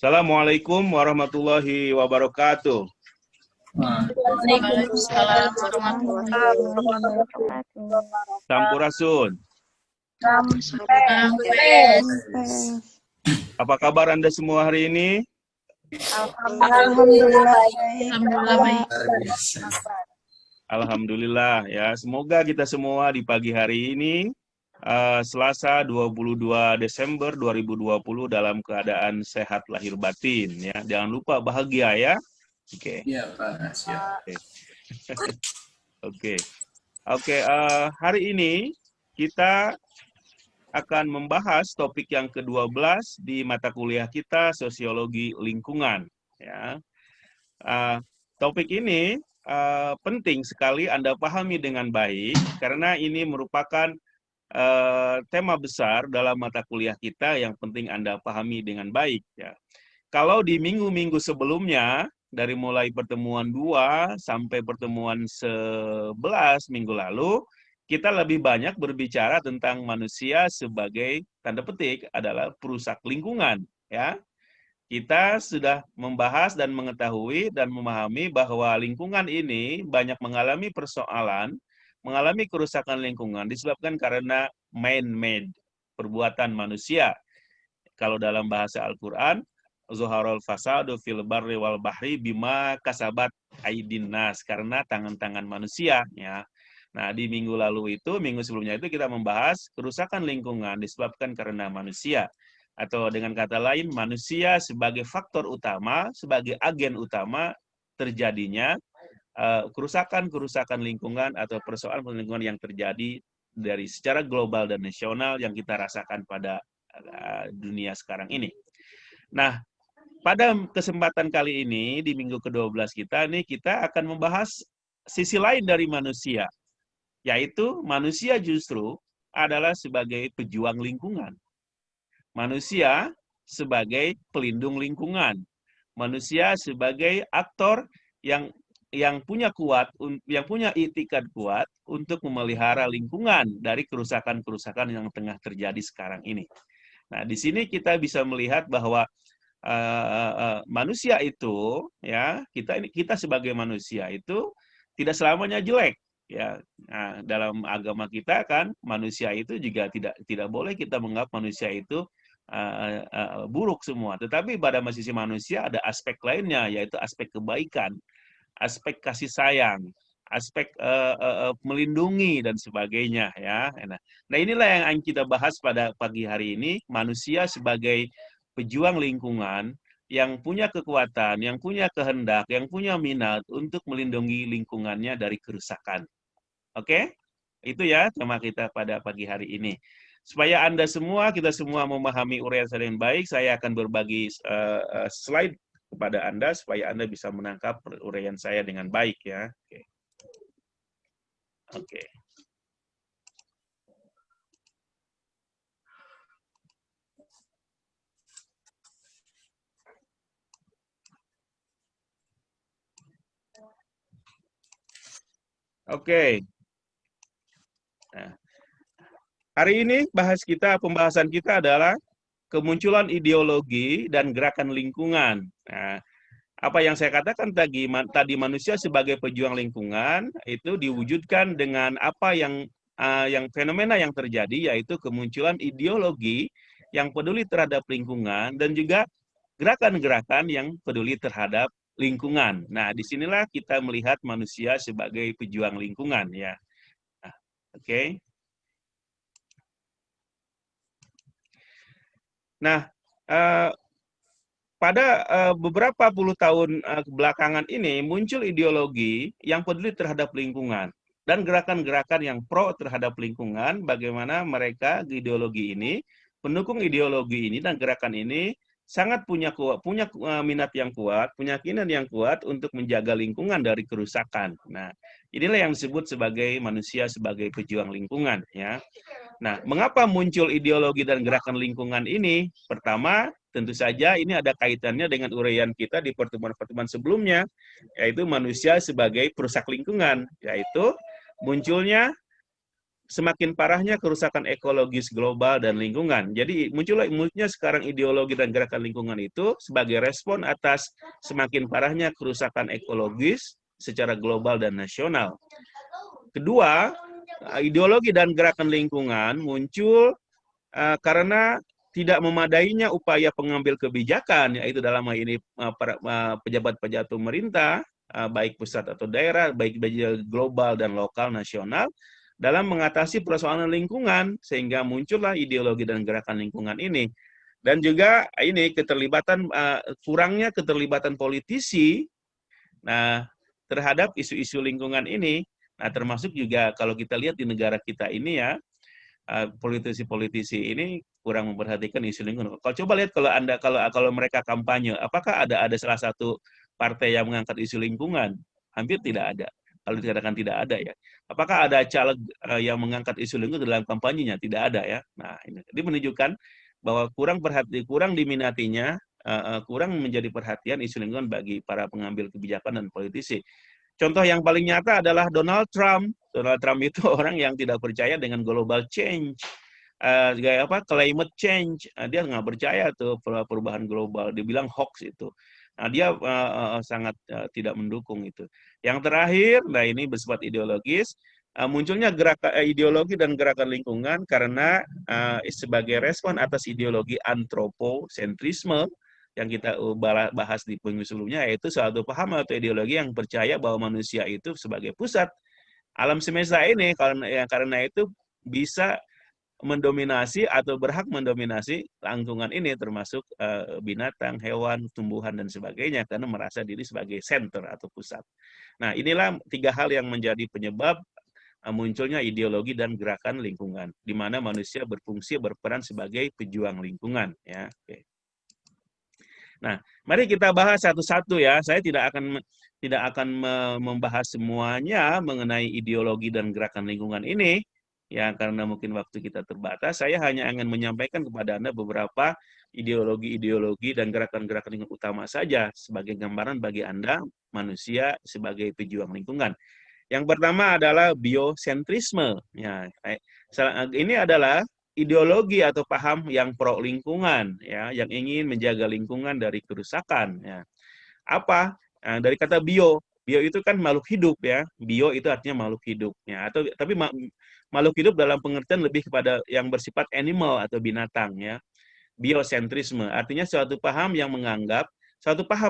Assalamualaikum warahmatullahi wabarakatuh. Waalaikumsalam warahmatullahi wabarakatuh. Sampurasun. Sampes. Apa kabar Anda semua hari ini? Alhamdulillah baik. Alhamdulillah ya. Semoga kita semua di pagi hari ini Selasa 22 Desember 2020 dalam keadaan sehat lahir batin ya. Jangan lupa bahagia ya. Oke. Iya, Pak. Siap. Oke. Hari ini kita akan membahas topik yang ke-12 di mata kuliah kita, Sosiologi Lingkungan. Ya. Topik ini penting sekali Anda pahami dengan baik, karena ini merupakan tema besar dalam mata kuliah kita yang penting Anda pahami dengan baik. Ya. Kalau di minggu-minggu sebelumnya, dari mulai pertemuan 2 sampai pertemuan 11 minggu lalu, kita lebih banyak berbicara tentang manusia sebagai, tanda petik, adalah perusak lingkungan. Ya. Kita sudah membahas dan mengetahui dan memahami bahwa lingkungan ini banyak mengalami persoalan, mengalami kerusakan lingkungan disebabkan karena man-made, perbuatan manusia. Kalau dalam bahasa Al-Quran, Zuharul fasadu fil barri wal bahri bima kasabat aidin nas, karena tangan-tangan manusia. Ya. Nah, di minggu sebelumnya itu kita membahas kerusakan lingkungan disebabkan karena manusia. Atau dengan kata lain, manusia sebagai faktor utama, sebagai agen utama terjadinya kerusakan lingkungan atau persoalan lingkungan yang terjadi dari secara global dan nasional yang kita rasakan pada dunia sekarang ini. Nah, pada kesempatan kali ini, di minggu ke-12 kita akan membahas sisi lain dari manusia, yaitu manusia justru adalah sebagai pejuang lingkungan. Manusia sebagai pelindung lingkungan. Manusia sebagai aktor yang punya itikad kuat untuk memelihara lingkungan dari kerusakan-kerusakan yang tengah terjadi sekarang ini. Nah, di sini kita bisa melihat bahwa manusia itu, ya, kita sebagai manusia itu tidak selamanya jelek. Ya, nah, dalam agama kita kan manusia itu juga tidak boleh kita menganggap manusia itu buruk semua. Tetapi pada sisi manusia ada aspek lainnya, yaitu aspek kebaikan, aspek kasih sayang, aspek melindungi dan sebagainya. Ya. Nah, inilah yang kita bahas pada pagi hari ini, manusia sebagai pejuang lingkungan yang punya kekuatan, yang punya kehendak, yang punya minat untuk melindungi lingkungannya dari kerusakan. Oke? Itu ya tema kita pada pagi hari ini. Supaya kita semua memahami uraian saya dengan baik, saya akan berbagi slide kepada Anda supaya Anda bisa menangkap uraian saya dengan baik ya. Oke. Oke. Nah, hari ini pembahasan kita adalah kemunculan ideologi dan gerakan lingkungan. Nah, apa yang saya katakan tadi manusia sebagai pejuang lingkungan itu diwujudkan dengan apa yang fenomena yang terjadi, yaitu kemunculan ideologi yang peduli terhadap lingkungan dan juga gerakan-gerakan yang peduli terhadap lingkungan. Nah, disinilah kita melihat manusia sebagai pejuang lingkungan ya. Nah, oke. Nah, pada beberapa puluh tahun belakangan ini muncul ideologi yang peduli terhadap lingkungan dan gerakan-gerakan yang pro terhadap lingkungan. Bagaimana mereka ideologi ini, pendukung ideologi ini dan gerakan ini sangat punya minat yang kuat, punya keinginan yang kuat untuk menjaga lingkungan dari kerusakan. Nah, inilah yang disebut sebagai manusia sebagai pejuang lingkungan ya. Nah, mengapa muncul ideologi dan gerakan lingkungan ini? Pertama, tentu saja ini ada kaitannya dengan uraian kita di pertemuan-pertemuan sebelumnya, yaitu manusia sebagai perusak lingkungan, yaitu munculnya semakin parahnya kerusakan ekologis global dan lingkungan. Jadi munculnya sekarang ideologi dan gerakan lingkungan itu sebagai respon atas semakin parahnya kerusakan ekologis secara global dan nasional. Kedua, ideologi dan gerakan lingkungan muncul karena tidak memadainya upaya pengambil kebijakan, yaitu dalam hal ini pejabat-pejabat pemerintah, baik pusat atau daerah, baik global dan lokal nasional, dalam mengatasi persoalan lingkungan, sehingga muncullah ideologi dan gerakan lingkungan ini. Dan juga ini kurangnya keterlibatan politisi terhadap isu-isu lingkungan ini. Nah, termasuk juga kalau kita lihat di negara kita ini ya, politisi-politisi ini kurang memperhatikan isu lingkungan. Kalau coba lihat kalau mereka kampanye, apakah ada salah satu partai yang mengangkat isu lingkungan? Hampir tidak ada. Kalau dikatakan tidak ada ya. Apakah ada caleg yang mengangkat isu lingkungan dalam kampanyenya? Tidak ada ya. Nah, ini menunjukkan bahwa kurang diminatinya, kurang menjadi perhatian isu lingkungan bagi para pengambil kebijakan dan politisi. Contoh yang paling nyata adalah Donald Trump. Donald Trump itu orang yang tidak percaya dengan global change, climate change. Dia nggak percaya tuh perubahan global. Dibilang hoax itu. Nah, dia sangat tidak mendukung itu. Yang terakhir, nah ini bersifat ideologis, munculnya ideologi dan gerakan lingkungan karena sebagai respon atas ideologi antroposentrisme yang kita bahas di minggu sebelumnya, yaitu suatu paham atau ideologi yang percaya bahwa manusia itu sebagai pusat alam semesta ini, karena itu bisa mendominasi atau berhak mendominasi lingkungan ini, termasuk binatang, hewan, tumbuhan, dan sebagainya, karena merasa diri sebagai center atau pusat. Nah, inilah 3 hal yang menjadi penyebab munculnya ideologi dan gerakan lingkungan, di mana manusia berperan sebagai pejuang lingkungan. Ya, oke. Nah, mari kita bahas satu-satu ya. Saya tidak akan membahas semuanya mengenai ideologi dan gerakan lingkungan ini, ya karena mungkin waktu kita terbatas. Saya hanya ingin menyampaikan kepada Anda beberapa ideologi dan gerakan-gerakan lingkungan utama saja sebagai gambaran bagi Anda manusia sebagai pejuang lingkungan. Yang pertama adalah biosentrisme. Ya, ini adalah ideologi atau paham yang pro lingkungan, ya, yang ingin menjaga lingkungan dari kerusakan. Ya. Apa? Dari kata bio itu kan makhluk hidup ya. Bio itu artinya makhluk hidup. Ya. Tapi makhluk hidup dalam pengertian lebih kepada yang bersifat animal atau binatang. Ya. Biosentrisme artinya suatu paham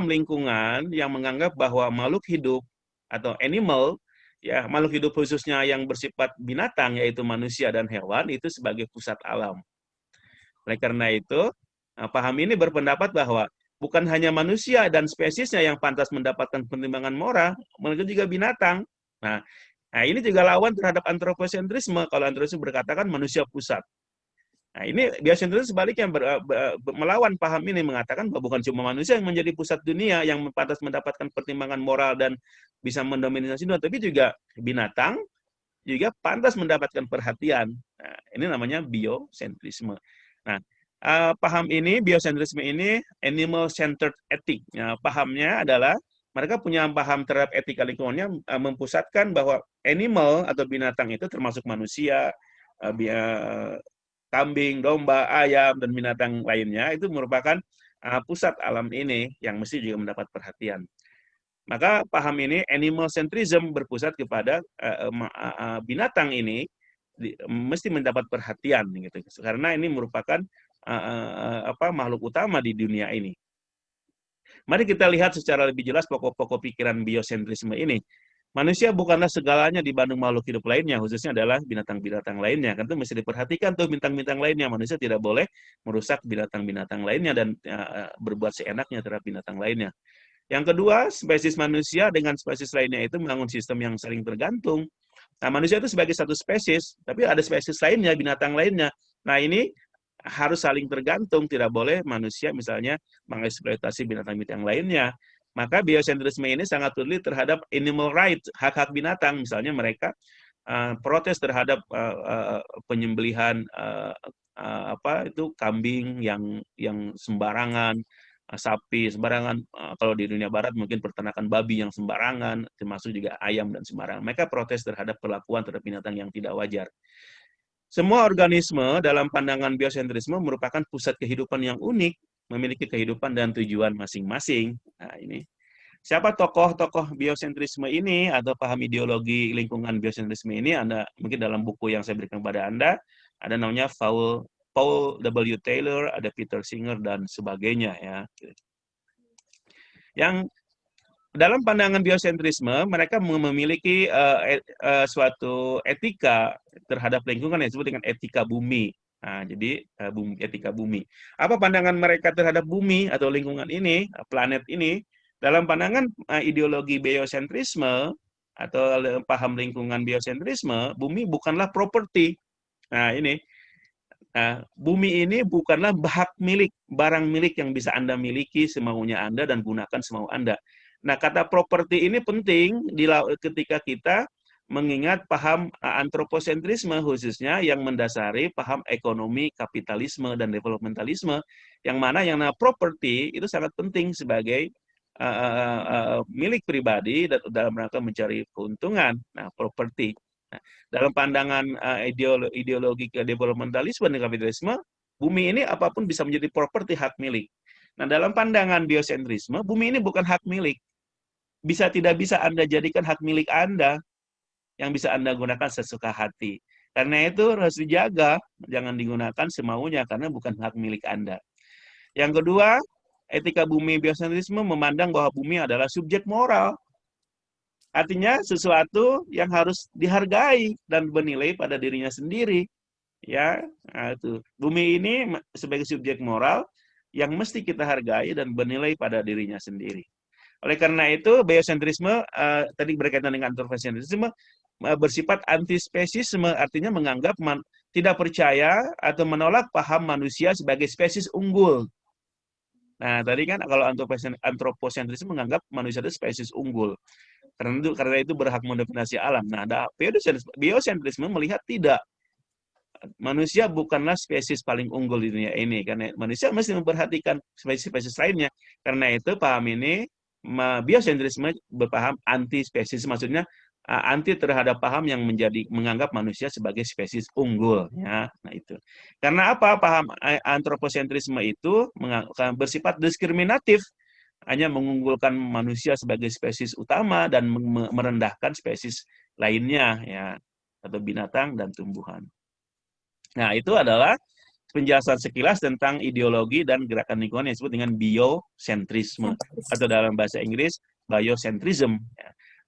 lingkungan yang menganggap bahwa makhluk hidup atau animal, ya makhluk hidup khususnya yang bersifat binatang yaitu manusia dan hewan itu sebagai pusat alam. Oleh karena itu, paham ini berpendapat bahwa bukan hanya manusia dan spesiesnya yang pantas mendapatkan pertimbangan moral, melainkan juga binatang. Nah, ini juga lawan terhadap antroposentrisme. Kalau antroposentrisme berkatakan manusia pusat. Nah, ini biosentrisme sebaliknya melawan paham ini, mengatakan bahwa bukan cuma manusia yang menjadi pusat dunia yang pantas mendapatkan pertimbangan moral dan bisa mendominasi dunia, tapi juga binatang juga pantas mendapatkan perhatian. Nah, ini namanya biosentrisme. Nah, paham ini, biosentrisme ini animal-centered ethic. Nah, pahamnya adalah mereka punya paham terhadap etika lingkungannya, mempusatkan bahwa animal atau binatang itu termasuk manusia, kambing, domba, ayam, dan binatang lainnya itu merupakan pusat alam ini yang mesti juga mendapat perhatian. Maka paham ini animal centrism berpusat kepada binatang ini mesti mendapat perhatian gitu, karena ini merupakan makhluk utama di dunia ini. Mari kita lihat secara lebih jelas pokok-pokok pikiran biosentrisme ini. Manusia bukanlah segalanya dibanding makhluk hidup lainnya, khususnya adalah binatang-binatang lainnya. Kan itu mesti diperhatikan tuh bintang-bintang lainnya. Manusia tidak boleh merusak binatang-binatang lainnya dan berbuat seenaknya terhadap binatang lainnya. Yang kedua, spesies manusia dengan spesies lainnya itu membangun sistem yang saling tergantung. Nah, manusia itu sebagai satu spesies, tapi ada spesies lainnya, binatang lainnya. Nah, ini harus saling tergantung. Tidak boleh manusia misalnya mengeksploitasi binatang-binatang lainnya. Maka biosentrisme ini sangat peduli terhadap animal rights, hak-hak binatang. Misalnya mereka protes terhadap penyembelihan kambing yang sembarangan, sapi sembarangan. Kalau di dunia barat mungkin peternakan babi yang sembarangan, termasuk juga ayam dan sembarangan. Mereka protes terhadap perlakuan terhadap binatang yang tidak wajar. Semua organisme dalam pandangan biosentrisme merupakan pusat kehidupan yang unik, memiliki kehidupan dan tujuan masing-masing. Nah, ini siapa tokoh-tokoh biosentrisme ini atau paham ideologi lingkungan biosentrisme ini? Anda mungkin dalam buku yang saya berikan kepada Anda, ada namanya Paul W. Taylor, ada Peter Singer, dan sebagainya ya. Yang dalam pandangan biosentrisme, mereka memiliki suatu etika terhadap lingkungan yang disebut dengan etika bumi. Nah, jadi etika bumi. Apa pandangan mereka terhadap bumi atau lingkungan ini, planet ini? Dalam pandangan ideologi biosentrisme atau paham lingkungan biosentrisme, bumi bukanlah properti. Nah, ini. Nah, bumi ini bukanlah hak milik, barang milik yang bisa Anda miliki semaunya Anda dan gunakan semau Anda. Nah, kata properti ini penting ketika kita mengingat paham antroposentrisme khususnya yang mendasari paham ekonomi, kapitalisme, dan developmentalisme, yang mana yang properti itu sangat penting sebagai milik pribadi dan dalam rangka mencari keuntungan. Nah, properti. Nah, dalam pandangan ideologi developmentalisme dan kapitalisme, bumi ini apapun bisa menjadi properti hak milik. Nah, dalam pandangan biosentrisme, bumi ini bukan hak milik. Tidak bisa Anda jadikan hak milik Anda yang bisa Anda gunakan sesuka hati. Karena itu harus dijaga, jangan digunakan semaunya karena bukan hak milik Anda. Yang kedua, etika bumi biosentrisme memandang bahwa bumi adalah subjek moral. Artinya sesuatu yang harus dihargai dan bernilai pada dirinya sendiri. Ya, nah itu. Bumi ini sebagai subjek moral yang mesti kita hargai dan bernilai pada dirinya sendiri. Oleh karena itu, biosentrisme tadi berkaitan dengan antroposentrisme bersifat antispesisme, artinya menganggap tidak percaya atau menolak paham manusia sebagai spesies unggul. Nah, tadi kan kalau antroposentrisme menganggap manusia itu spesies unggul. Karena itu berhak mendominasi alam. Nah, biosentrisme melihat tidak. Manusia bukanlah spesies paling unggul di dunia ini. Karena manusia mesti memperhatikan spesies-spesies lainnya. Karena itu paham ini, biosentrisme berpaham anti-spesies. Maksudnya anti terhadap paham yang menganggap manusia sebagai spesies unggul. Ya, nah itu. Karena apa? Paham antroposentrisme itu bersifat diskriminatif, hanya mengunggulkan manusia sebagai spesies utama dan merendahkan spesies lainnya ya, atau binatang dan tumbuhan. Nah, itu adalah penjelasan sekilas tentang ideologi dan gerakan lingkungan yang disebut dengan biosentrisme atau dalam bahasa Inggris biocentrism.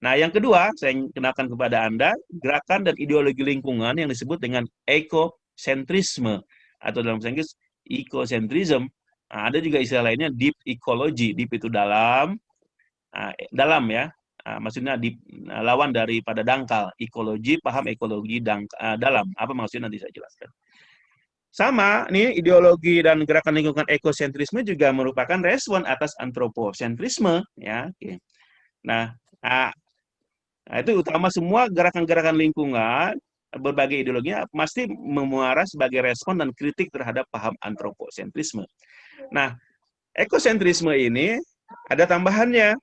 Nah, yang kedua saya kenalkan kepada Anda gerakan dan ideologi lingkungan yang disebut dengan ekosentrisme atau dalam bahasa Inggris ecocentrism. Nah, ada juga istilah lainnya deep ecology. Deep itu dalam ya. Maksudnya deep, lawan daripada dangkal. Ekologi, paham ekologi dalam. Apa maksudnya nanti saya jelaskan. Sama, nih ideologi dan gerakan lingkungan ekosentrisme juga merupakan respon atas antroposentrisme. Ya. Nah, itu utama semua gerakan-gerakan lingkungan berbagai ideologinya pasti memuara sebagai respon dan kritik terhadap paham antroposentrisme. Nah, ekosentrisme ini ada tambahannya.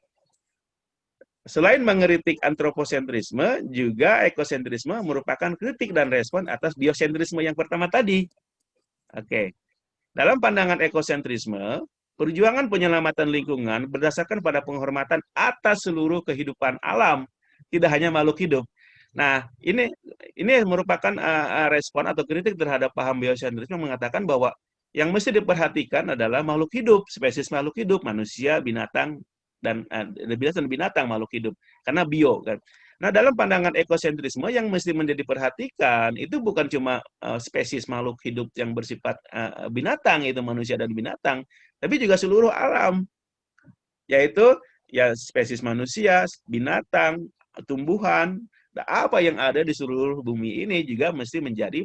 Selain mengkritik antroposentrisme, juga ekosentrisme merupakan kritik dan respon atas biosentrisme yang pertama tadi. Oke. Dalam pandangan ekosentrisme, perjuangan penyelamatan lingkungan berdasarkan pada penghormatan atas seluruh kehidupan alam, tidak hanya makhluk hidup. Nah, ini merupakan respon atau kritik terhadap paham biosentrisme mengatakan bahwa yang mesti diperhatikan adalah makhluk hidup, spesies makhluk hidup, manusia, binatang, dan binatang makhluk hidup. Karena bio kan. Nah, dalam pandangan ekosentrisme yang mesti menjadi perhatikan itu bukan cuma spesies makhluk hidup yang bersifat binatang, itu manusia dan binatang, tapi juga seluruh alam. Yaitu ya spesies manusia, binatang, tumbuhan, apa yang ada di seluruh bumi ini juga mesti menjadi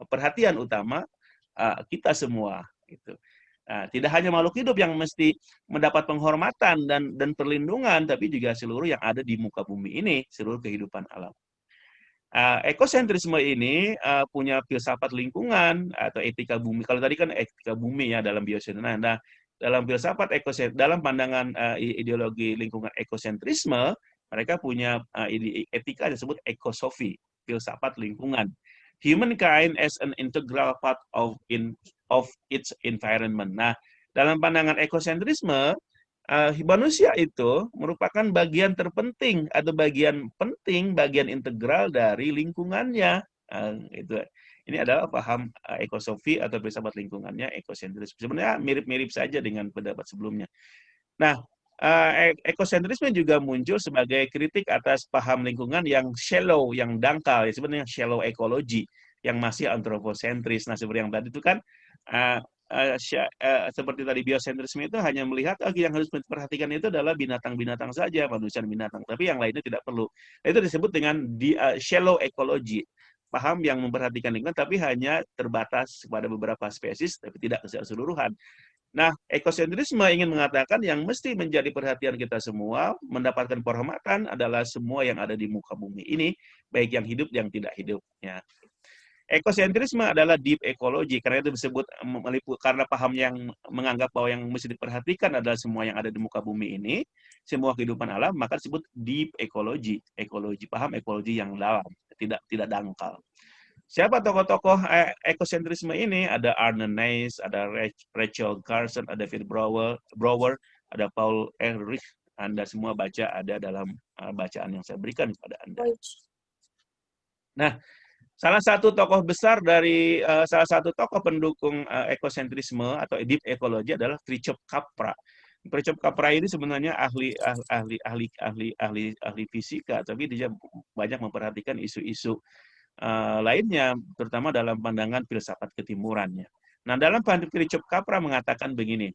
perhatian utama kita semua. Gitu. Nah, tidak hanya makhluk hidup yang mesti mendapat penghormatan dan perlindungan, tapi juga seluruh yang ada di muka bumi ini, seluruh kehidupan alam. Ekosentrisme ini punya filsafat lingkungan atau etika bumi. Kalau tadi kan etika bumi ya dalam biosentrisme. Nah, dalam filsafat dalam pandangan ideologi lingkungan ekosentrisme, mereka punya etika disebut ekosofi, filsafat lingkungan. Humankind as an integral part of its environment. Nah, dalam pandangan ekosentrisme, manusia itu merupakan bagian terpenting atau bagian penting, bagian integral dari lingkungannya. Itu. Ini adalah paham ekosofi atau filsafat lingkungannya ekosentrisme. Sebenarnya mirip-mirip saja dengan pendapat sebelumnya. Nah, ekosentrisme juga muncul sebagai kritik atas paham lingkungan yang shallow, yang dangkal, ya sebenarnya shallow ecology, yang masih antroposentris. Nah, seperti yang tadi itu kan, seperti tadi biosentrisme itu hanya melihat yang harus diperhatikan itu adalah binatang-binatang saja, manusia dan binatang, tapi yang lainnya tidak perlu. Itu disebut dengan shallow ecology, paham yang memperhatikan lingkungan tapi hanya terbatas kepada beberapa spesies, tapi tidak keseluruhan. Nah, ekosentrisme ingin mengatakan yang mesti menjadi perhatian kita semua, mendapatkan penghormatan adalah semua yang ada di muka bumi ini, baik yang hidup yang tidak hidup. Ya. Ekosentrisme adalah deep ecology, karena itu disebut karena paham yang menganggap bahwa yang mesti diperhatikan adalah semua yang ada di muka bumi ini, semua kehidupan alam, maka disebut deep ecology, paham ekologi yang dalam, tidak dangkal. Siapa tokoh-tokoh ekosentrisme ini? Ada Arne Naess, ada Rachel Carson, ada David Brower, ada Paul Ehrlich. Anda semua baca, ada dalam bacaan yang saya berikan kepada Anda. Nah, salah satu tokoh besar dari salah satu tokoh pendukung ekosentrisme atau deep ecology adalah Fritjof Capra. Fritjof Capra ini sebenarnya ahli fisika, tapi dia banyak memperhatikan isu-isu lainnya, terutama dalam pandangan filsafat ketimurannya. Nah, dalam pandangan Fritjof Capra mengatakan begini,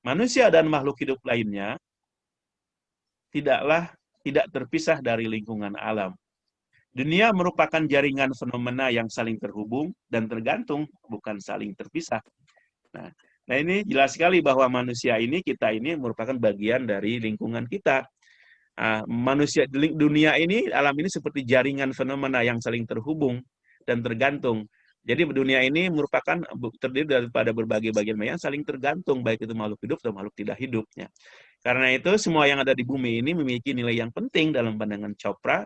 manusia dan makhluk hidup lainnya tidak terpisah dari lingkungan alam. Dunia merupakan jaringan fenomena yang saling terhubung dan tergantung, bukan saling terpisah. Nah, ini jelas sekali bahwa manusia ini, kita ini merupakan bagian dari lingkungan kita. Dunia ini, alam ini seperti jaringan fenomena yang saling terhubung dan tergantung. Jadi dunia ini merupakan terdiri daripada berbagai bagian yang saling tergantung, baik itu makhluk hidup atau makhluk tidak hidupnya. Karena itu semua yang ada di bumi ini memiliki nilai yang penting dalam pandangan Capra,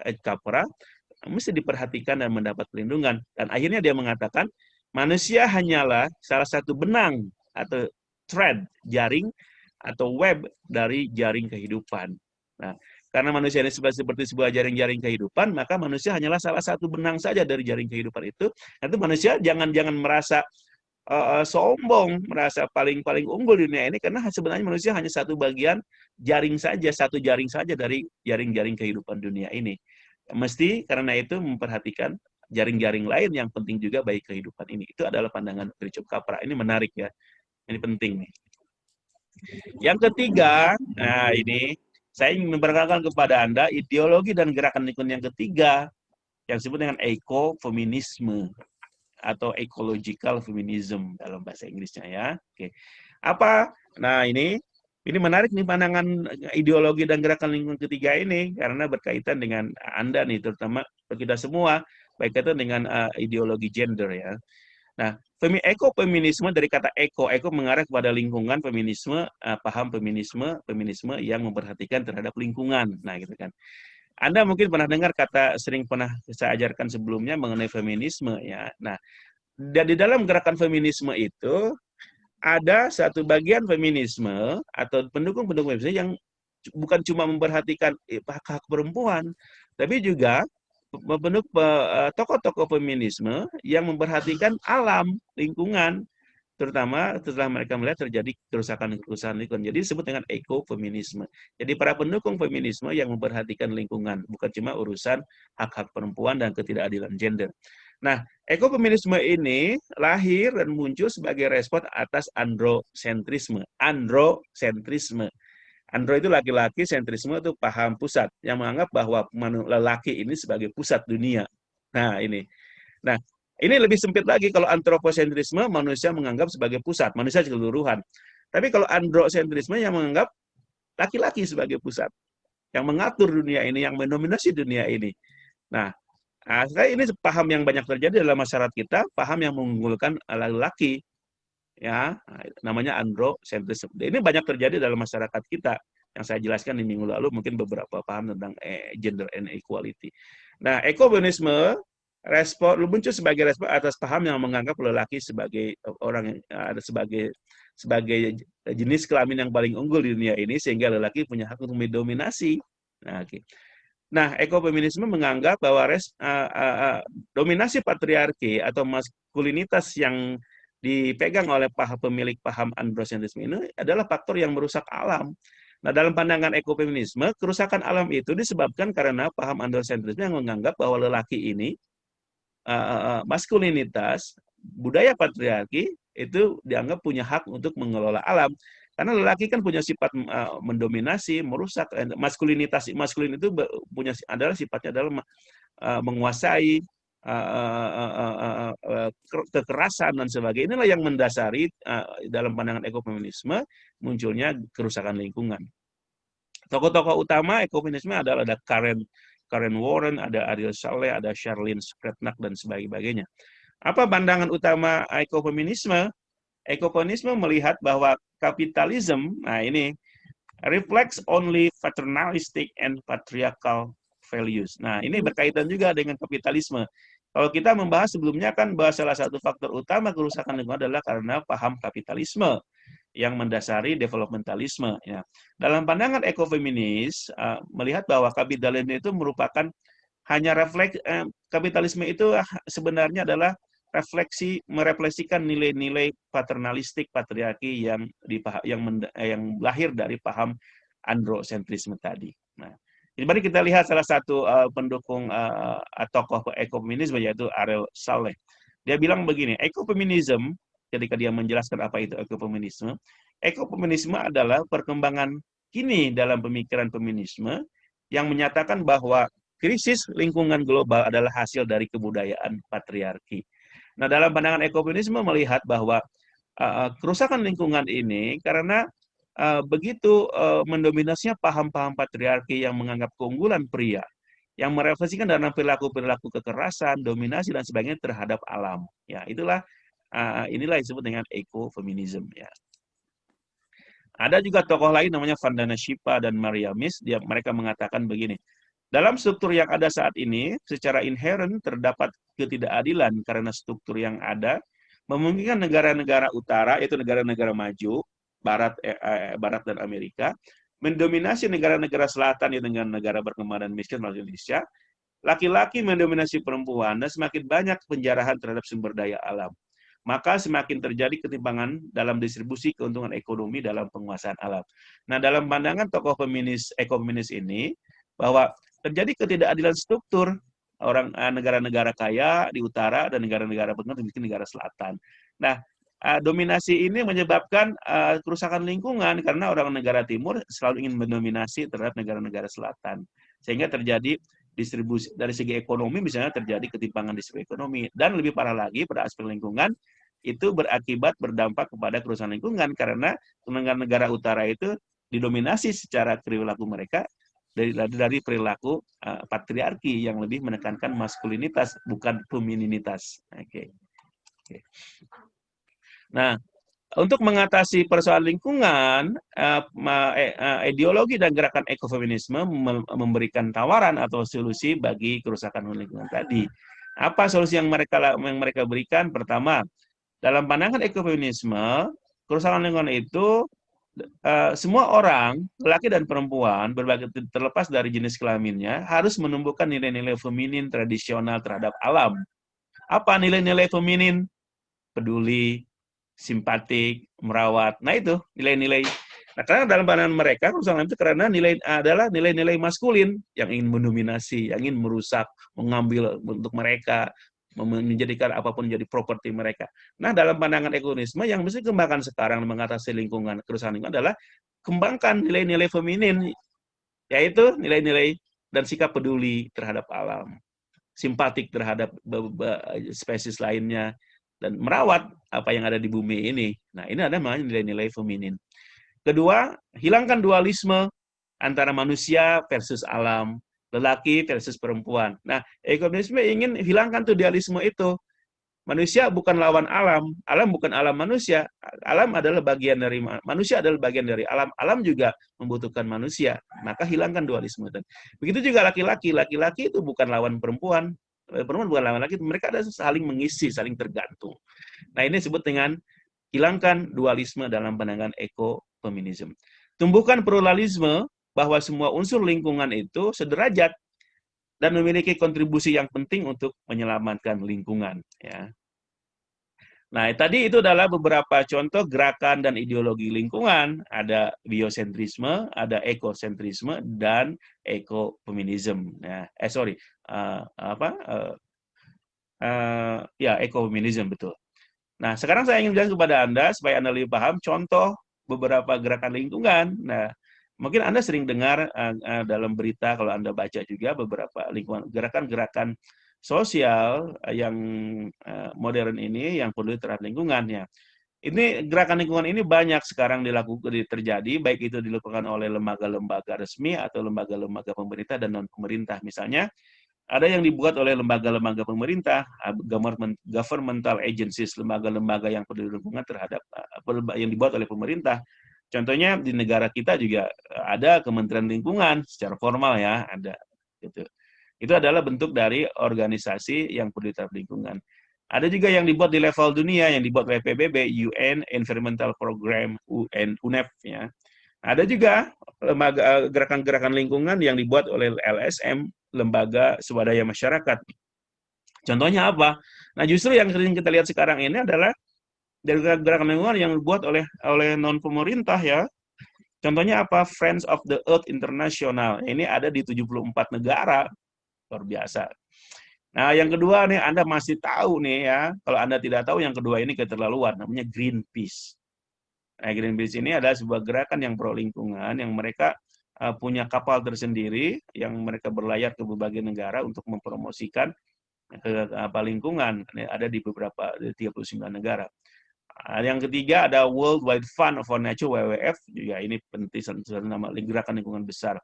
mesti diperhatikan dan mendapat perlindungan. Dan akhirnya dia mengatakan manusia hanyalah salah satu benang atau thread, jaring atau web dari jaring kehidupan. Nah, karena manusia ini seperti sebuah jaring-jaring kehidupan, maka manusia hanyalah salah satu benang saja dari jaring kehidupan itu. Itu manusia jangan merasa sombong, merasa paling unggul di dunia ini, karena sebenarnya manusia hanya satu bagian jaring saja, satu jaring saja dari jaring-jaring kehidupan dunia ini. Mesti karena itu memperhatikan jaring-jaring lain yang penting juga bagi kehidupan ini. Itu adalah pandangan Fritjof Capra. Ini menarik ya, ini penting nih. Yang ketiga, nah ini saya ingin memperkenalkan kepada Anda ideologi dan gerakan lingkungan yang ketiga yang disebut dengan ekofeminisme atau ecological feminism dalam bahasa Inggrisnya ya. Oke. Apa? Nah, ini menarik nih pandangan ideologi dan gerakan lingkungan ketiga ini karena berkaitan dengan Anda nih, terutama kita semua, baik itu dengan ideologi gender ya. Nah, ekofeminisme dari kata eko mengarah kepada lingkungan, feminisme, paham feminisme yang memperhatikan terhadap lingkungan. Nah, gitu kan. Anda mungkin pernah dengar sering pernah saya ajarkan sebelumnya mengenai feminisme ya. Nah, di dalam gerakan feminisme itu ada satu bagian feminisme atau pendukung-pendukung feminisme yang bukan cuma memperhatikan hak perempuan, tapi juga tokoh-tokoh feminisme yang memperhatikan alam, lingkungan, terutama setelah mereka melihat terjadi kerusakan lingkungan. Jadi disebut dengan ekofeminisme. Jadi para pendukung feminisme yang memperhatikan lingkungan, bukan cuma urusan hak-hak perempuan dan ketidakadilan gender. Nah, ekofeminisme ini lahir dan muncul sebagai respon atas androsentrisme. Andro itu laki-laki, sentrisme itu paham pusat, yang menganggap bahwa lelaki ini sebagai pusat dunia. Nah, ini. Nah, ini lebih sempit lagi kalau antroposentrisme, manusia menganggap sebagai pusat, manusia keseluruhan. Tapi kalau androsentrisme yang menganggap laki-laki sebagai pusat, yang mengatur dunia ini, yang mendominasi dunia ini. Nah, ini paham yang banyak terjadi dalam masyarakat kita, paham yang mengunggulkan laki-laki. ya, namanya androcentrism. Ini banyak terjadi dalam masyarakat kita yang saya jelaskan di minggu lalu, mungkin beberapa paham tentang gender and equality. Nah, ekofeminisme muncul sebagai respon atas paham yang menganggap lelaki sebagai orang yang ada sebagai jenis kelamin yang paling unggul di dunia ini, sehingga lelaki punya hak untuk mendominasi. Nah, okay. Nah, ekofeminisme menganggap bahwa dominasi patriarki atau maskulinitas yang dipegang oleh pemilik paham androcentrisme ini adalah faktor yang merusak alam. Nah, dalam pandangan ekofeminisme, kerusakan alam itu disebabkan karena paham androcentrisme yang menganggap bahwa lelaki ini maskulinitas, budaya patriarki itu dianggap punya hak untuk mengelola alam. Karena lelaki kan punya sifat mendominasi, merusak. Maskulin itu adalah sifatnya adalah menguasai, kekerasan dan sebagainya. Inilah yang mendasari dalam pandangan ekofeminisme munculnya kerusakan lingkungan. Tokoh-tokoh utama ekofeminisme adalah ada Karen Warren, ada Ariel Saleh, ada Charlene Spretnak, dan sebagainya. Apa pandangan utama ekofeminisme? Ekofeminisme melihat bahwa kapitalisme, nah ini, reflects only paternalistic and patriarchal values. Nah, ini berkaitan juga dengan kapitalisme. Kalau kita membahas sebelumnya kan bahwa salah satu faktor utama kerusakan lingkungan adalah karena paham kapitalisme yang mendasari developmentalisme. Ya. Dalam pandangan ekofeminis, melihat bahwa kapitalisme itu merupakan hanya kapitalisme itu sebenarnya adalah merefleksikan nilai-nilai paternalistik patriarki yang lahir dari paham androcentrisme tadi. Nah, mari kita lihat salah satu pendukung tokoh ekofeminisme, yaitu Ariel Saleh. Dia bilang begini, ekofeminisme, ketika dia menjelaskan apa itu ekofeminisme adalah perkembangan kini dalam pemikiran feminisme yang menyatakan bahwa krisis lingkungan global adalah hasil dari kebudayaan patriarki. Nah, dalam pandangan ekofeminisme melihat bahwa kerusakan lingkungan ini karena begitu mendominasinya paham-paham patriarki yang menganggap keunggulan pria, yang merefleksikan dalam perilaku-perilaku kekerasan, dominasi, dan sebagainya terhadap alam. Ya, inilah yang disebut dengan ekofeminisme. Ya. Ada juga tokoh lain namanya Vandana Shiva dan Maria Miss, mereka mengatakan begini, dalam struktur yang ada saat ini, secara inheren terdapat ketidakadilan karena struktur yang ada memungkinkan negara-negara utara, yaitu negara-negara maju, Barat dan Amerika, mendominasi negara-negara selatan, yaitu negara berkembang dan miskin seperti Indonesia. Laki-laki mendominasi perempuan dan semakin banyak penjarahan terhadap sumber daya alam. Maka semakin terjadi ketimpangan dalam distribusi keuntungan ekonomi dalam penguasaan alam. Nah, dalam pandangan tokoh ekofeminis ini, bahwa terjadi ketidakadilan struktur negara-negara kaya di utara dan negara-negara berkembang di negara selatan. Nah, dominasi ini menyebabkan kerusakan lingkungan karena orang negara timur selalu ingin mendominasi terhadap negara-negara selatan, sehingga terjadi distribusi dari segi ekonomi, misalnya terjadi ketimpangan di segi ekonomi, dan lebih parah lagi pada aspek lingkungan itu berdampak kepada kerusakan lingkungan karena negara-negara utara itu didominasi secara perilaku mereka dari perilaku patriarki yang lebih menekankan maskulinitas bukan femininitas. Oke. Nah, untuk mengatasi persoalan lingkungan, ideologi dan gerakan ekofeminisme memberikan tawaran atau solusi bagi kerusakan lingkungan tadi. Apa solusi yang mereka berikan? Pertama, dalam pandangan ekofeminisme, kerusakan lingkungan itu semua orang, laki dan perempuan, terlepas dari jenis kelaminnya, harus menumbuhkan nilai-nilai feminin tradisional terhadap alam. Apa nilai-nilai feminin? Peduli, simpatik, merawat. Nah, itu nilai-nilai. Nah, karena dalam pandangan mereka, kerusakan itu karena adalah nilai-nilai maskulin yang ingin mendominasi, yang ingin merusak, mengambil untuk mereka, menjadikan apapun menjadi properti mereka. Nah, dalam pandangan ekonomisme yang mesti kembangkan sekarang mengatasi kerusakan lingkungan adalah kembangkan nilai-nilai feminin, yaitu nilai-nilai dan sikap peduli terhadap alam, simpatik terhadap spesies lainnya, dan merawat apa yang ada di bumi ini. Nah, ini ada nilai-nilai feminin. Kedua, hilangkan dualisme antara manusia versus alam, lelaki versus perempuan. Nah, ekofeminisme ingin hilangkan tuh dualisme itu. manusia bukan lawan alam, alam bukan alam manusia, alam adalah bagian dari manusia, adalah bagian dari alam, alam juga membutuhkan manusia, maka hilangkan dualisme. Dan begitu juga laki-laki, laki-laki itu bukan lawan perempuan, perempuan bukan lawan laki, mereka ada saling mengisi, saling tergantung. Nah, ini disebut dengan hilangkan dualisme dalam pandangan ekofeminisme. Tumbuhkan pluralisme, bahwa semua unsur lingkungan itu sederajat dan memiliki kontribusi yang penting untuk menyelamatkan lingkungan. Ya. Nah, tadi itu adalah beberapa contoh gerakan dan ideologi lingkungan. Ada biosentrisme, ada ekosentrisme, dan ekofeminisme. Ya, ekofeminisme, betul. Nah, sekarang saya ingin jelaskan kepada Anda, supaya Anda lebih paham, contoh beberapa gerakan lingkungan. Nah, mungkin Anda sering dengar dalam berita, kalau Anda baca juga beberapa lingkungan, gerakan-gerakan sosial yang modern ini yang peduli terhadap lingkungannya. Ini gerakan lingkungan ini banyak sekarang terjadi, baik itu dilakukan oleh lembaga-lembaga resmi atau lembaga-lembaga pemerintah dan non-pemerintah. Misalnya, ada yang dibuat oleh lembaga-lembaga pemerintah, governmental agencies, lembaga-lembaga yang peduli lingkungan terhadap yang dibuat oleh pemerintah. Contohnya di negara kita juga ada Kementerian Lingkungan secara formal ya, ada gitu. Itu adalah bentuk dari organisasi yang peduli terhadap lingkungan. Ada juga yang dibuat di level dunia, yang dibuat oleh PBB, UN Environmental Program, UNEP ya. Ada juga lembaga gerakan-gerakan lingkungan yang dibuat oleh LSM, lembaga swadaya masyarakat. Contohnya apa? Nah, justru yang sering kita lihat sekarang ini adalah dari gerakan lingkungan yang dibuat oleh non pemerintah ya. Contohnya apa? Friends of the Earth International. Ini ada di 74 negara. Luar biasa. Nah, yang kedua nih, Anda masih tahu nih ya. Kalau Anda tidak tahu, yang kedua ini keterlaluan. Namanya Greenpeace. Nah, Greenpeace ini adalah sebuah gerakan yang pro lingkungan, yang mereka punya kapal tersendiri, yang mereka berlayar ke berbagai negara untuk mempromosikan lingkungan. Ada di beberapa 39 negara. Yang ketiga ada World Wide Fund for Nature, WWF, juga ini penting, nama gerakan lingkungan besar.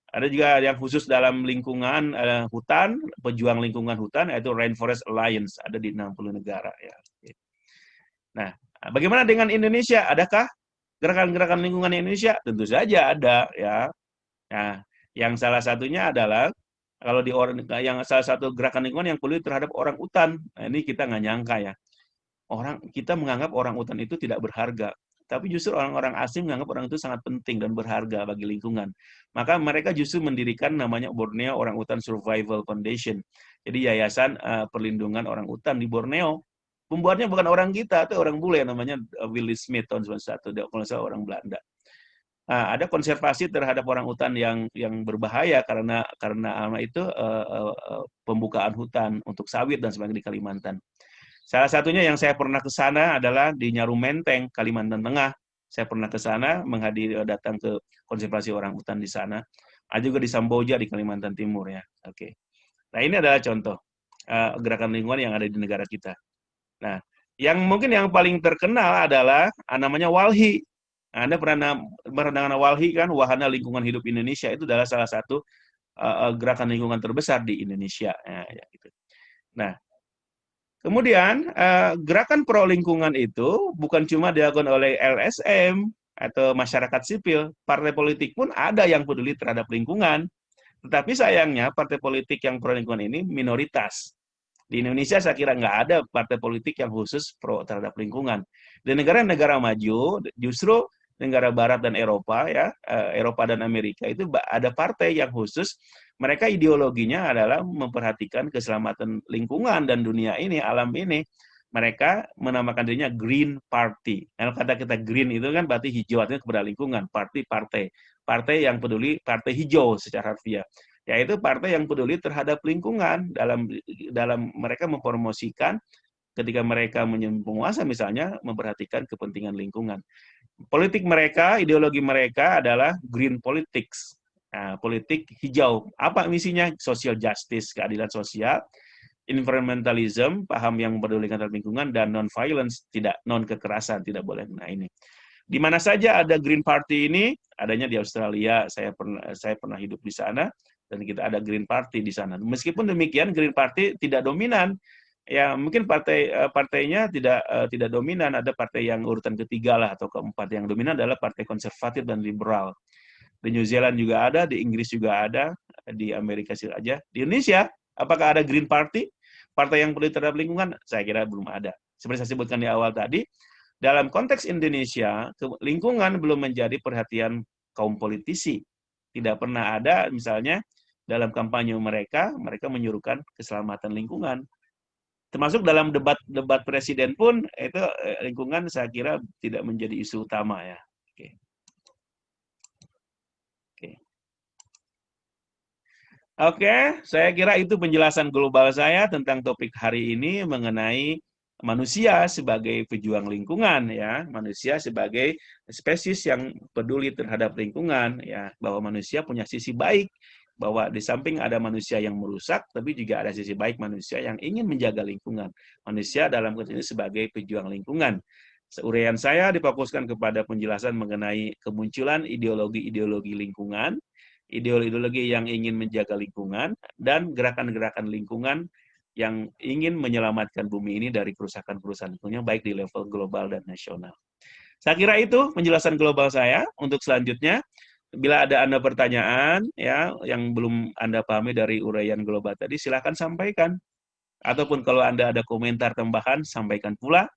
Ada juga yang khusus dalam lingkungan hutan, pejuang lingkungan hutan, yaitu Rainforest Alliance, ada di 60 negara. Ya. Nah, bagaimana dengan Indonesia? Adakah gerakan-gerakan lingkungan Indonesia? Tentu saja ada. Ya. Nah, yang salah satunya adalah kalau yang salah satu gerakan lingkungan yang peduli terhadap orang utan. Nah, ini kita nggak nyangka ya. Kita menganggap orang utan itu tidak berharga. Tapi justru orang-orang asing menganggap orang itu sangat penting dan berharga bagi lingkungan. Maka mereka justru mendirikan namanya Borneo Orang Utan Survival Foundation. Jadi yayasan perlindungan orang utan di Borneo. Pembuatnya bukan orang kita, itu orang bule namanya Willie Smith tahun 1991, kalau salah orang Belanda. Ada konservasi terhadap orang utan yang berbahaya karena itu pembukaan hutan untuk sawit dan sebagainya di Kalimantan. Salah satunya yang saya pernah ke sana adalah di Nyaru Menteng, Kalimantan Tengah. Saya pernah ke sana, datang ke konservasi orang hutan di sana. Ada juga di Samboja di Kalimantan Timur ya. Oke. Nah, ini adalah contoh gerakan lingkungan yang ada di negara kita. Nah, yang mungkin yang paling terkenal adalah namanya WALHI. Anda pernah dengar WALHI kan, Wahana Lingkungan Hidup Indonesia, itu adalah salah satu gerakan lingkungan terbesar di Indonesia. Ya, gitu. Nah, kemudian gerakan pro lingkungan itu bukan cuma dilakukan oleh LSM atau masyarakat sipil, partai politik pun ada yang peduli terhadap lingkungan. Tetapi sayangnya partai politik yang pro lingkungan ini minoritas. Di Indonesia saya kira nggak ada partai politik yang khusus pro terhadap lingkungan. Di negara-negara maju, justru negara Barat dan Eropa ya, Eropa dan Amerika itu ada partai yang khusus. Mereka ideologinya adalah memperhatikan keselamatan lingkungan dan dunia ini, alam ini. Mereka menamakan dirinya Green Party. Kalau kata kita green itu kan berarti hijau, artinya kepada lingkungan. Partai yang peduli, partai hijau secara harfiah. Yaitu partai yang peduli terhadap lingkungan dalam mereka mempromosikan ketika mereka penguasa misalnya memperhatikan kepentingan lingkungan. Politik mereka, ideologi mereka adalah green politics. Nah, politik hijau. Apa misinya? Social justice, keadilan sosial, environmentalism, paham yang mempedulikan terhadap lingkungan, dan non-violence, non-kekerasan, tidak boleh. Nah, ini. Di mana saja ada Green Party ini, adanya di Australia, saya pernah hidup di sana, dan kita ada Green Party di sana. Meskipun demikian, Green Party tidak dominan. ya mungkin partainya tidak dominan, ada partai yang urutan ketiga lah atau keempat. Yang dominan adalah partai konservatif dan liberal. Di New Zealand juga ada, di Inggris juga ada, di Amerika aja. Di Indonesia, apakah ada Green Party? Partai yang peduli terhadap lingkungan? Saya kira belum ada. Seperti saya sebutkan di awal tadi, dalam konteks Indonesia, lingkungan belum menjadi perhatian kaum politisi. Tidak pernah ada, misalnya, dalam kampanye mereka menyuruhkan keselamatan lingkungan. Termasuk dalam debat presiden pun, itu lingkungan saya kira tidak menjadi isu utama ya. Oke, saya kira itu penjelasan global saya tentang topik hari ini mengenai manusia sebagai pejuang lingkungan ya, manusia sebagai spesies yang peduli terhadap lingkungan ya, bahwa manusia punya sisi baik, bahwa di samping ada manusia yang merusak, tapi juga ada sisi baik manusia yang ingin menjaga lingkungan. Manusia dalam konteks ini sebagai pejuang lingkungan. Uraian saya difokuskan kepada penjelasan mengenai kemunculan ideologi-ideologi lingkungan, ideologi yang ingin menjaga lingkungan, dan gerakan-gerakan lingkungan yang ingin menyelamatkan bumi ini dari kerusakan-kerusakan lingkungan, baik di level global dan nasional. Saya kira itu penjelasan global saya. Untuk selanjutnya, bila ada Anda pertanyaan ya yang belum Anda pahami dari uraian global tadi, silakan sampaikan. Ataupun kalau Anda ada komentar tambahan, sampaikan pula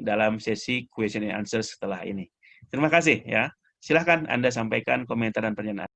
dalam sesi question and answer setelah ini. Terima kasih ya. Silakan Anda sampaikan komentar dan pertanyaan.